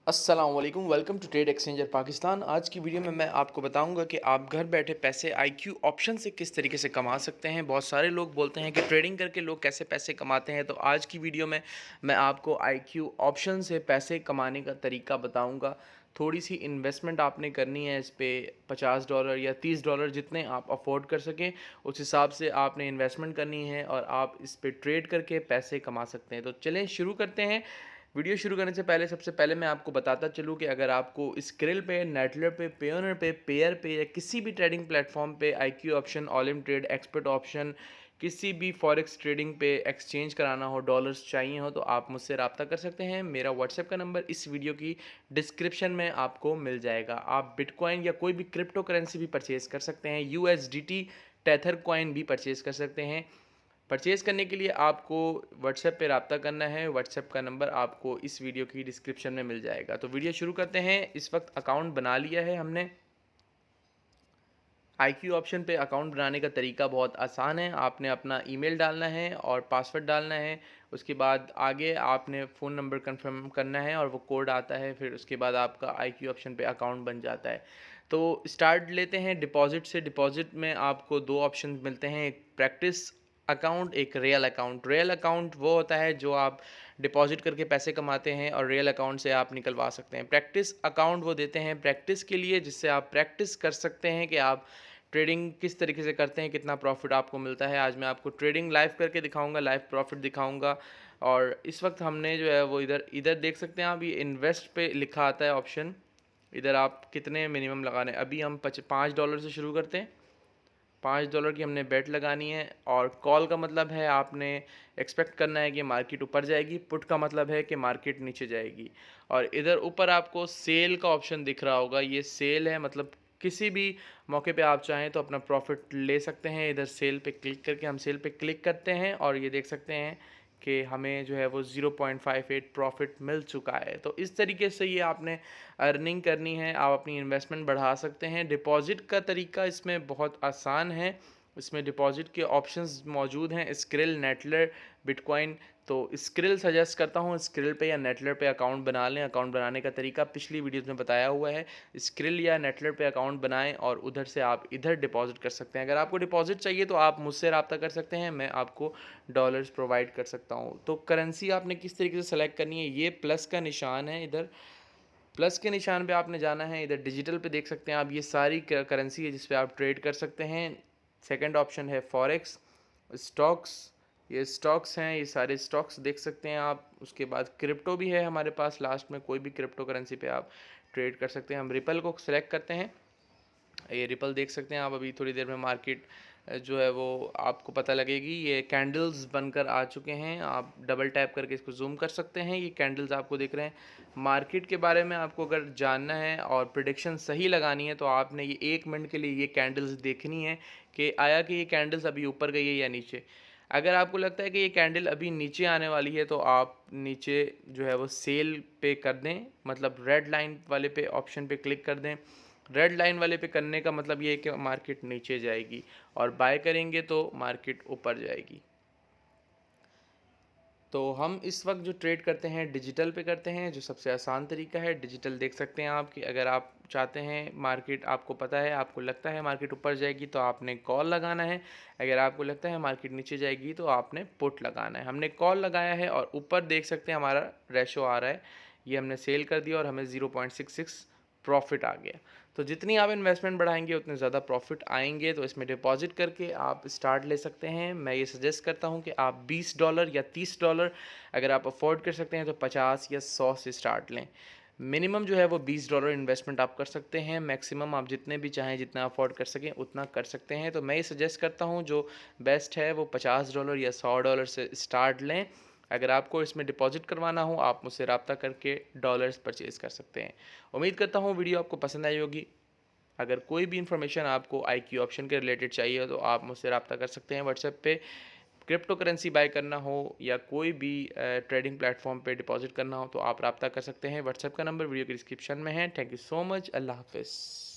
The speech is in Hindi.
अस्सलाम वालेकुम, welcome to trade exchanger Pakistan. आज की वीडियो में मैं आपको बताऊंगा कि आप घर बैठे पैसे आईक्यू ऑप्शन से किस तरीके से कमा सकते हैं। बहुत सारे लोग बोलते हैं कि ट्रेडिंग करके लोग कैसे पैसे कमाते हैं, तो आज की वीडियो में मैं आपको आईक्यू ऑप्शन से पैसे कमाने का तरीका बताऊंगा। थोड़ी सी इन्वेस्टमेंट आपने करनी है इस पे, $50 या $30 जितने आप अफोर्ड कर सकें उस हिसाब से आपने इन्वेस्टमेंट करनी है और आप इस पे ट्रेड करके पैसे कमा सकते हैं। तो चलें शुरू करते हैं। वीडियो शुरू करने से पहले सबसे पहले मैं आपको बताता चलूँ कि अगर आपको स्क्रिल पे, नेटलर पे, पेयोनर पे, पेयर पे या किसी भी ट्रेडिंग प्लेटफॉर्म पे IQ option, Olymp trade, expert option, किसी भी फॉरेक्स ट्रेडिंग पे एक्सचेंज कराना हो, डॉलर्स चाहिए हो, तो आप मुझसे रब्ता कर सकते हैं। मेरा व्हाट्सएप का नंबर इस वीडियो की डिस्क्रिप्शन में आपको मिल जाएगा। आप बिटकॉइन या कोई भी क्रिप्टो करेंसी भी परचेज़ कर सकते हैं। यूएसडीटी, टेथर कॉइन भी परचेज़ कर सकते हैं। परचेज़ करने के लिए आपको व्हाट्सएप पे रब्ता करना है। व्हाट्सएप का नंबर आपको इस वीडियो की डिस्क्रिप्शन में मिल जाएगा। तो वीडियो शुरू करते हैं। इस वक्त अकाउंट बना लिया है हमने। आईक्यू ऑप्शन पे अकाउंट बनाने का तरीका बहुत आसान है। आपने अपना ईमेल डालना है और पासवर्ड डालना है। उसके बाद आगे आपने फ़ोन नंबर कंफर्म करना है और वो कोड आता है। फिर उसके बाद आपका आईक्यू ऑप्शन पे अकाउंट बन जाता है। तो स्टार्ट लेते हैं डिपॉज़िट से। डिपॉज़िट में आपको दो ऑप्शन मिलते हैं, एक प्रैक्टिस अकाउंट, एक रियल अकाउंट। रियल अकाउंट वो होता है जो आप डिपॉजिट करके पैसे कमाते हैं और रियल अकाउंट से आप निकलवा सकते हैं। प्रैक्टिस अकाउंट वो देते हैं प्रैक्टिस के लिए, जिससे आप प्रैक्टिस कर सकते हैं कि आप ट्रेडिंग किस तरीके से करते हैं, कितना प्रॉफिट आपको मिलता है। आज मैं आपको ट्रेडिंग लाइव करके दिखाऊंगा, लाइव प्रॉफिट दिखाऊंगा। और इस वक्त हमने जो है वो इधर इधर देख सकते हैं आप, ये इन्वेस्ट पे लिखा आता है ऑप्शन। इधर आप कितने मिनिमम लगाने, अभी हम $5 से शुरू करते हैं। $5 की हमने बेट लगानी है। और कॉल का मतलब है आपने एक्सपेक्ट करना है कि मार्केट ऊपर जाएगी। पुट का मतलब है कि मार्केट नीचे जाएगी। और इधर ऊपर आपको सेल का ऑप्शन दिख रहा होगा, ये सेल है, मतलब किसी भी मौके पे आप चाहें तो अपना प्रॉफिट ले सकते हैं। इधर सेल पे क्लिक करके हम सेल पे क्लिक करते हैं और ये देख सकते हैं कि हमें जो है वो 0.58 प्रॉफिट मिल चुका है। तो इस तरीके से ये आपने अर्निंग करनी है, आप अपनी इन्वेस्टमेंट बढ़ा सकते हैं। डिपॉज़िट का तरीका इसमें बहुत आसान है। इसमें डिपॉज़िट के ऑप्शंस मौजूद हैं, स्क्रिल, नेटलर, बिटकॉइन। तो स्क्रिल सजेस्ट करता हूँ, स्क्रिल पे या नेटलर पे अकाउंट बना लें। अकाउंट बनाने का तरीका पिछली वीडियोज़ में बताया हुआ है। स्क्रिल या नेटलर पे अकाउंट बनाएं और उधर से आप इधर डिपॉज़िट कर सकते हैं। अगर आपको डिपॉज़िट चाहिए तो आप मुझसे रब्ता कर सकते हैं, मैं आपको डॉलर्स प्रोवाइड कर सकता हूँ। तो करेंसी आपने किस तरीके से सेलेक्ट करनी है, ये प्लस का निशान है। इधर प्लस के निशान पे आपने जाना है। इधर डिजिटल पे देख सकते हैं आप, ये सारी करेंसी है जिस पे आप ट्रेड कर सकते हैं। सेकंड ऑप्शन है फॉरेक्स, स्टॉक्स, ये स्टॉक्स हैं, ये सारे स्टॉक्स देख सकते हैं आप। उसके बाद क्रिप्टो भी है हमारे पास, लास्ट में कोई भी क्रिप्टो करेंसी पे आप ट्रेड कर सकते हैं। हम रिपल को सिलेक्ट करते हैं। ये रिपल देख सकते हैं आप, अभी थोड़ी देर में मार्केट जो है वो आपको पता लगेगी। ये कैंडल्स बनकर आ चुके हैं, आप डबल टैप करके इसको जूम कर सकते हैं। ये कैंडल्स आपको दिख रहे हैं। मार्केट के बारे में आपको अगर जानना है और प्रिडिक्शन सही लगानी है तो आपने ये 1 मिनट के लिए ये कैंडल्स देखनी है कि आया कि ये कैंडल्स अभी ऊपर गई है या नीचे। अगर आपको लगता है कि ये कैंडल अभी नीचे आने वाली है तो आप नीचे जो है वो सेल पे कर दें, मतलब रेड लाइन वाले पे ऑप्शन पे क्लिक कर दें। रेड लाइन वाले पे करने का मतलब ये है कि मार्केट नीचे जाएगी और बाय करेंगे तो मार्केट ऊपर जाएगी। तो हम इस वक्त जो ट्रेड करते हैं डिजिटल पे करते हैं, जो सबसे आसान तरीका है। डिजिटल देख सकते हैं आप कि अगर आप चाहते हैं मार्केट, आपको पता है, आपको लगता है मार्केट ऊपर जाएगी तो आपने कॉल लगाना है। अगर आपको लगता है मार्केट नीचे जाएगी तो आपने पुट लगाना है। हमने कॉल लगाया है और ऊपर देख सकते हैं हमारा रेशो आ रहा है, ये हमने सेल कर दिया और हमें 0.66 प्रॉफिट आ गया। तो जितनी आप इन्वेस्टमेंट बढ़ाएंगे उतने ज़्यादा प्रॉफिट आएंगे। तो इसमें डिपॉजिट करके आप स्टार्ट ले सकते हैं। मैं ये सजेस्ट करता हूँ कि आप $20 या $30, अगर आप अफोर्ड कर सकते हैं तो 50 या 100 से स्टार्ट लें। मिनिमम जो है वो $20 इन्वेस्टमेंट आप कर सकते हैं। मैक्सिमम आप जितने भी चाहें, जितना अफोर्ड कर सकें उतना कर सकते हैं। तो मैं ये सजेस्ट करता हूँ जो बेस्ट है वो $50 या $100 से स्टार्ट लें। अगर आपको इसमें डिपॉजिट करवाना हो आप मुझसे रब्ता करके डॉलर्स परचेज़ कर सकते हैं। उम्मीद करता हूँ वीडियो आपको पसंद आई होगी। अगर कोई भी इन्फॉर्मेशन आपको आईक्यू ऑप्शन के रिलेटेड चाहिए तो आप मुझसे रब्ता कर सकते हैं व्हाट्सएप पे। क्रिप्टो करेंसी बाय करना हो या कोई भी ट्रेडिंग प्लेटफॉर्म पे डिपॉजिट करना हो तो आप रब्ता कर सकते हैं। व्हाट्सएप का नंबर वीडियो के डिस्क्रिप्शन में है। Thank you so much. अल्लाह हाफिज़।